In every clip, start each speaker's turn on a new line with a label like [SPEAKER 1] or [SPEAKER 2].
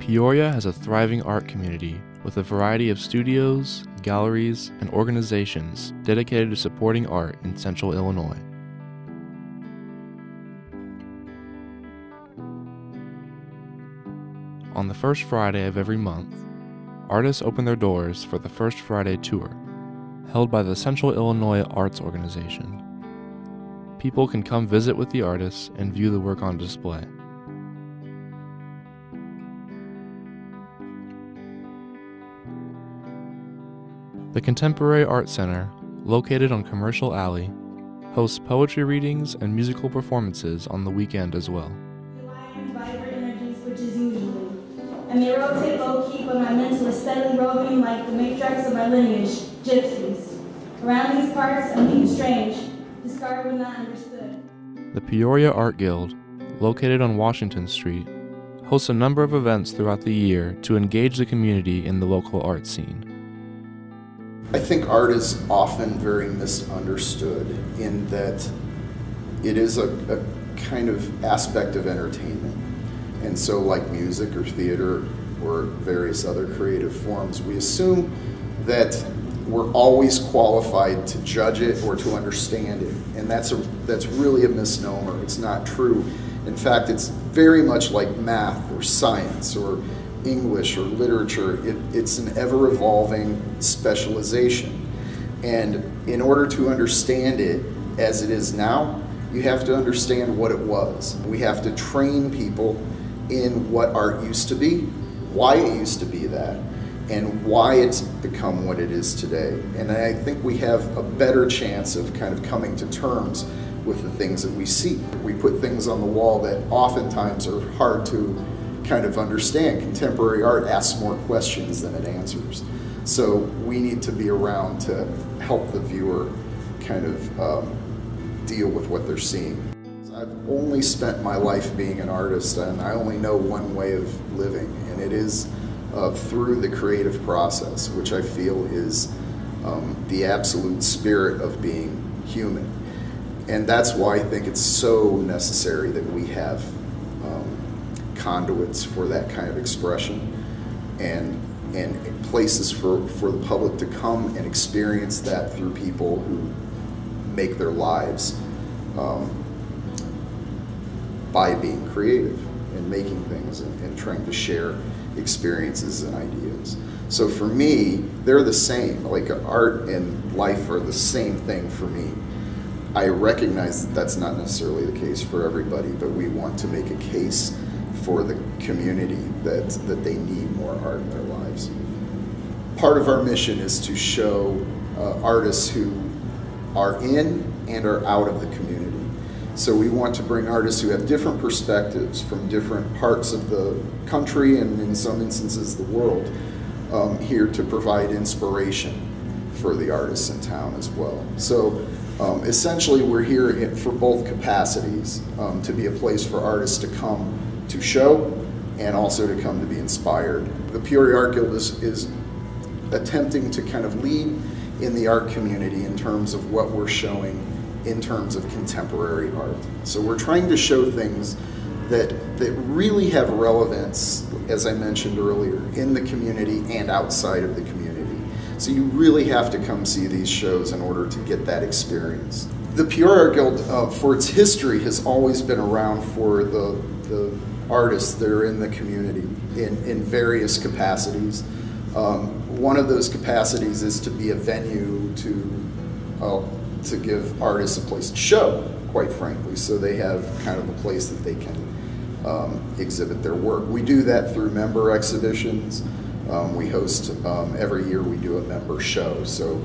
[SPEAKER 1] Peoria has a thriving art community with a variety of studios, galleries, and organizations dedicated to supporting art in Central Illinois. On the first Friday of every month, artists open their doors for the First Friday Tour, held by the Central Illinois Arts Organization. People can come visit with the artists and view the work on display. The Contemporary Art Center, located on Commercial Alley, hosts poetry readings and musical performances on the weekend as well.
[SPEAKER 2] Vibrant energies, which is usually. I may rotate low-key, but my mental is steadily roving like the matriarchs of my lineage, gypsies. Around these parts, I'm being strange, discarded when not understood.
[SPEAKER 1] The Peoria Art Guild, located on Washington Street, hosts a number of events throughout the year to engage the community in the local art scene.
[SPEAKER 3] I think art is often very misunderstood in that it is a kind of aspect of entertainment. And so like music or theater or various other creative forms, we assume that we're always qualified to judge it or to understand it. And that's really a misnomer. It's not true. In fact, it's very much like math or science or English or literature. It's an ever-evolving specialization. And in order to understand it as it is now, you have to understand what it was. We have to train people in what art used to be, why it used to be that, and why it's become what it is today. And I think we have a better chance of kind of coming to terms with the things that we see. We put things on the wall that oftentimes are hard to kind of understand. Contemporary art asks more questions than it answers. So we need to be around to help the viewer kind of deal with what they're seeing. I've only spent my life being an artist, and I only know one way of living, and it is through the creative process, which I feel is the absolute spirit of being human. And that's why I think it's so necessary that we have conduits for that kind of expression and places for the public to come and experience that through people who make their lives by being creative and making things and trying to share experiences and ideas. So for me, they're the same. Like art and life are the same thing for me. I recognize that that's not necessarily the case for everybody, but we want to make a case for the community that they need more art in their lives. Part of our mission is to show artists who are in and are out of the community. So we want to bring artists who have different perspectives from different parts of the country and in some instances the world here to provide inspiration for the artists in town as well. So essentially we're here for both capacities, to be a place for artists to come to show and also to come to be inspired. The Peoria Art Guild is attempting to kind of lead in the art community in terms of what we're showing in terms of contemporary art. So we're trying to show things that really have relevance, as I mentioned earlier, in the community and outside of the community. So you really have to come see these shows in order to get that experience. The Peoria Art Guild, for its history, has always been around for the artists that are in the community in various capacities. One of those capacities is to be a venue to give artists a place to show, quite frankly, so they have kind of a place that they can exhibit their work. We do that through member exhibitions. We host, every year we do a member show, so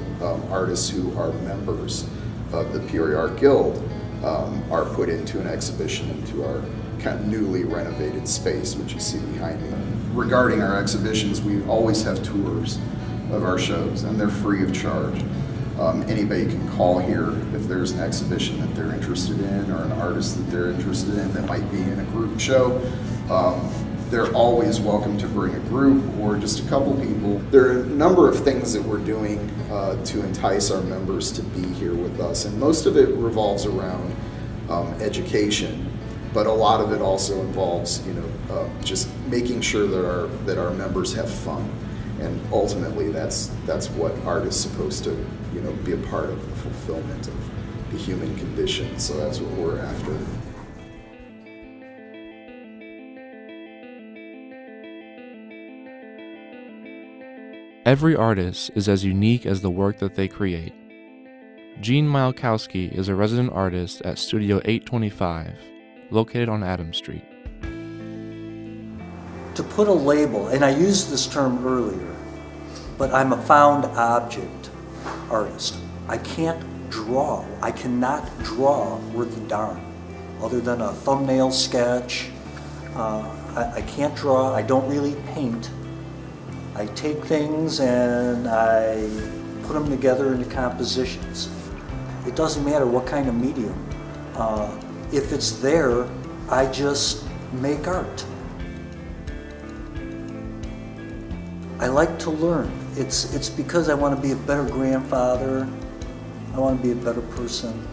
[SPEAKER 3] artists who are members of the Peoria Art Guild are put into an exhibition into our kind of newly renovated space, which you see behind me. Regarding our exhibitions, we always have tours of our shows, and they're free of charge. Anybody can call here if there's an exhibition that they're interested in or an artist that they're interested in that might be in a group show. They're always welcome to bring a group or just a couple people. There are a number of things that we're doing to entice our members to be here with us, and most of it revolves around education. but a lot of it also involves, just making sure that our members have fun, and ultimately that's what art is supposed to, be a part of the fulfillment of the human condition. So that's what we're after.
[SPEAKER 1] Every artist is as unique as the work that they create. Gene Mielkowski is a resident artist at Studio 825, located on Adams Street.
[SPEAKER 4] To put a label, and I used this term earlier, but I'm a found object artist. I can't draw. I cannot draw worth a darn, other than a thumbnail sketch. I can't draw. I don't really paint. I take things and I put them together into compositions. It doesn't matter what kind of medium. If it's there, I just make art. I like to learn. It's because I want to be a better grandfather. I want to be a better person.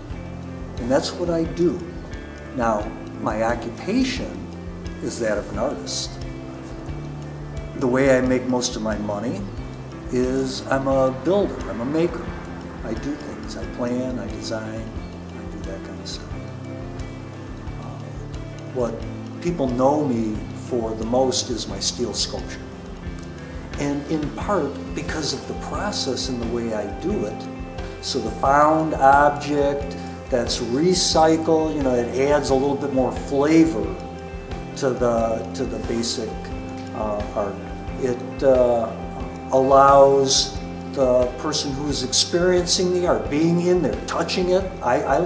[SPEAKER 4] And that's what I do. Now, my occupation is that of an artist. The way I make most of my money is I'm a builder, I'm a maker. I do things, I plan, I design, I do that kind of stuff. What people know me for the most is my steel sculpture. And in part because of the process and the way I do it. So the found object that's recycled, it adds a little bit more flavor to the basic art. It allows the person who's experiencing the art, being in there, touching it. I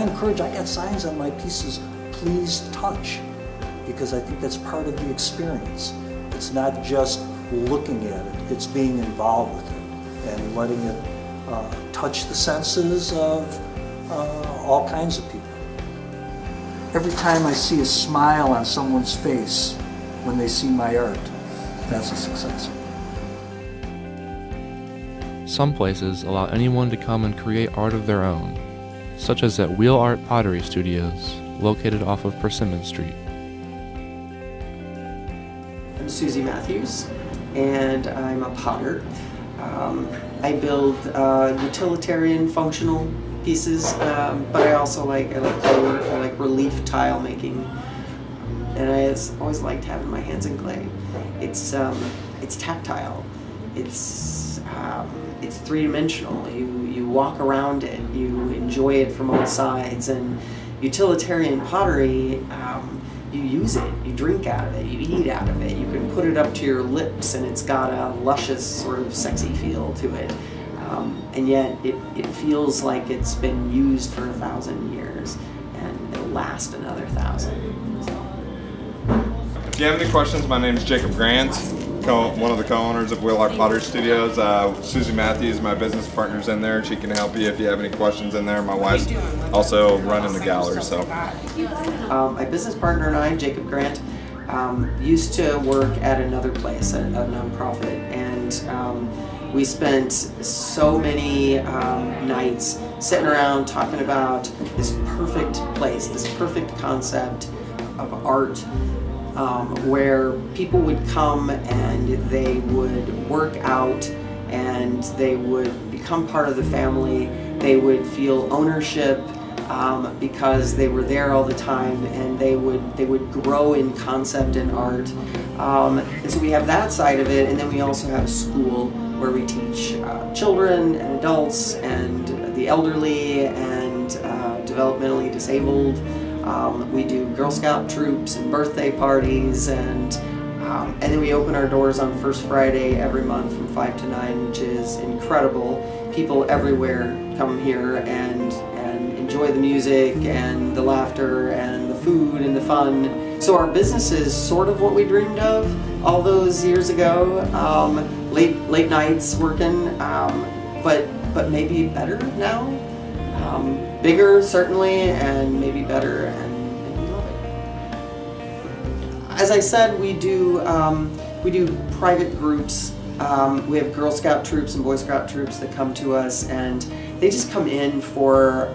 [SPEAKER 4] encourage, I got signs on my pieces, please touch, because I think that's part of the experience. It's not just looking at it, it's being involved with it and letting it touch the senses of all kinds of people. Every time I see a smile on someone's face when they see my art, that's a success.
[SPEAKER 1] Some places allow anyone to come and create art of their own, such as at Wheel Art Pottery Studios, located off of Persimmon Street.
[SPEAKER 5] I'm Susie Matthews, and I'm a potter. I build utilitarian, functional pieces, but I also like clay work. I like relief tile making, and I always liked having my hands in clay. It's tactile. It's three-dimensional. You walk around it. You enjoy it from all sides. And utilitarian pottery, you use it. You drink out of it. You eat out of it. You can put it up to your lips, and it's got a luscious, sort of sexy feel to it. And yet, it feels like it's been used for 1,000 years, and it'll last another 1,000. So.
[SPEAKER 6] If you have any questions, my name is Jacob Grant, one of the co-owners of Wheel Art Pottery Studios. Susie Matthews, my business partner's in there. She can help you if you have any questions in there. My wife's also running the gallery. So,
[SPEAKER 5] my business partner and I, Jacob Grant, used to work at another place, a nonprofit, and we spent so many nights sitting around talking about this perfect place, this perfect concept of art, where people would come and they would work out and they would become part of the family. They would feel ownership because they were there all the time, and they would grow in concept and art. And so we have that side of it, and then we also have a school where we teach children and adults and the elderly and developmentally disabled. We do Girl Scout troops and birthday parties, and then we open our doors on first Friday every month from 5 to 9, which is incredible. People everywhere come here and enjoy the music and the laughter and the food and the fun. So our business is sort of what we dreamed of all those years ago. Late nights working, but maybe better now. Bigger certainly, and maybe better, and we love it. As I said, we do private groups. We have Girl Scout troops and Boy Scout troops that come to us, and they just come in for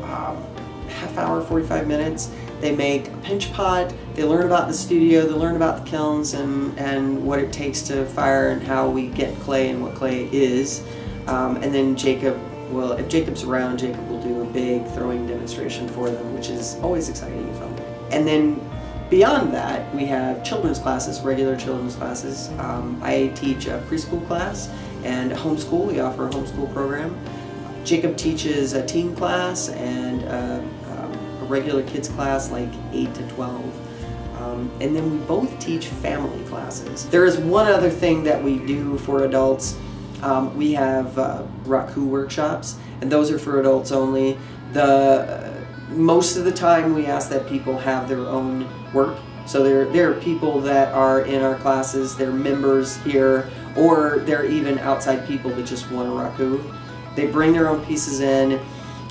[SPEAKER 5] half hour, 45 minutes. they make a pinch pot, they learn about the studio, they learn about the kilns and what it takes to fire and how we get clay and what clay is. And then Jacob will, if Jacob's around, Jacob will do a big throwing demonstration for them, which is always exciting and fun. And then beyond that, we have children's classes, regular children's classes. I teach a preschool class and homeschool. We offer a homeschool program. Jacob teaches a teen class and a regular kids class, like 8 to 12. And then we both teach family classes. There is one other thing that we do for adults. We have raku workshops, and those are for adults only. Most of the time we ask that people have their own work. So there are people that are in our classes, they're members here, or they're even outside people that just want a raku. They bring their own pieces in.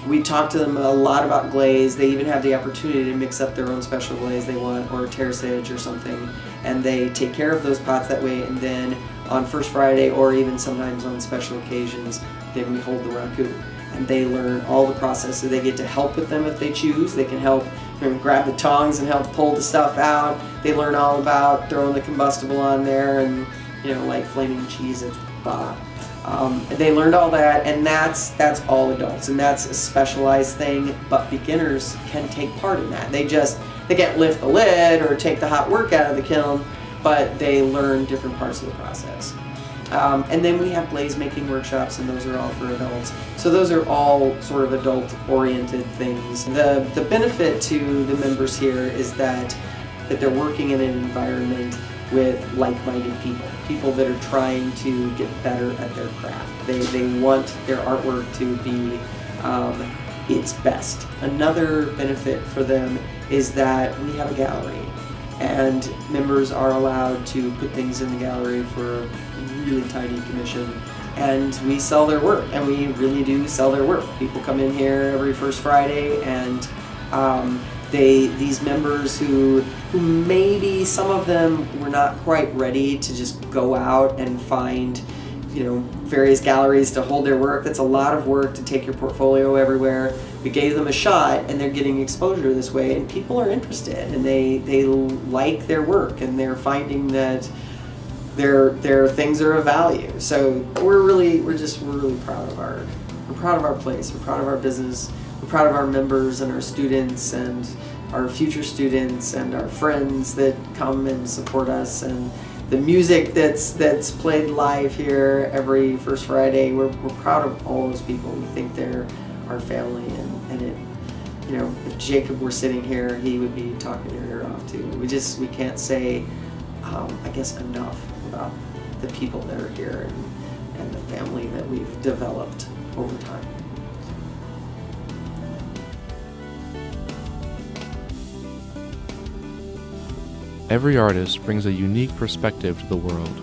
[SPEAKER 5] We talk to them a lot about glaze. They even have the opportunity to mix up their own special glaze they want, or terrace edge or something, and they take care of those pots that way. And then on First Friday, or even sometimes on special occasions, then we hold the raku, and they learn all the process. So they get to help with them if they choose. They can help grab the tongs and help pull the stuff out. They learn all about throwing the combustible on there, and like flaming cheese, it's bah. They learned all that, and that's all adults, and that's a specialized thing, but beginners can take part in that. They can't lift the lid or take the hot work out of the kiln, but they learn different parts of the process. And then we have glaze making workshops, and those are all for adults. So those are all sort of adult-oriented things. The benefit to the members here is that they're working in an environment with like-minded people that are trying to get better at their craft. They want their artwork to be its best. Another benefit for them is that we have a gallery, and members are allowed to put things in the gallery for a really tiny commission, and we sell their work, and we really do sell their work. People come in here every first Friday, and these members who maybe some of them were not quite ready to just go out and find various galleries to hold their work. That's a lot of work to take your portfolio everywhere. We gave them a shot, and they're getting exposure this way, and people are interested, and they like their work, and they're finding that their things are of value. So we're really proud of our place. We're proud of our business. We're proud of our members and our students and our future students and our friends that come and support us, and the music that's played live here every first Friday. We're proud of all those people. We think they're our family, and it, if Jacob were sitting here, he would be talking your ear off too. We can't say, I guess, enough about the people that are here and the family that we've developed over time.
[SPEAKER 1] Every artist brings a unique perspective to the world.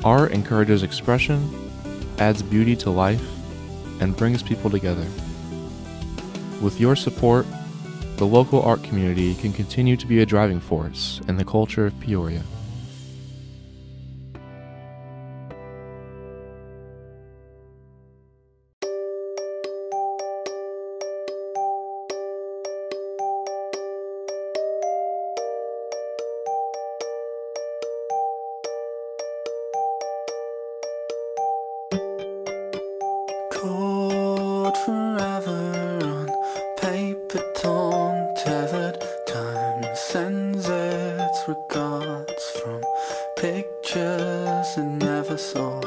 [SPEAKER 1] Art encourages expression, adds beauty to life, and brings people together. With your support, the local art community can continue to be a driving force in the culture of Peoria.
[SPEAKER 7] Caught forever on paper torn, tethered. Time sends its regards from pictures it never saw.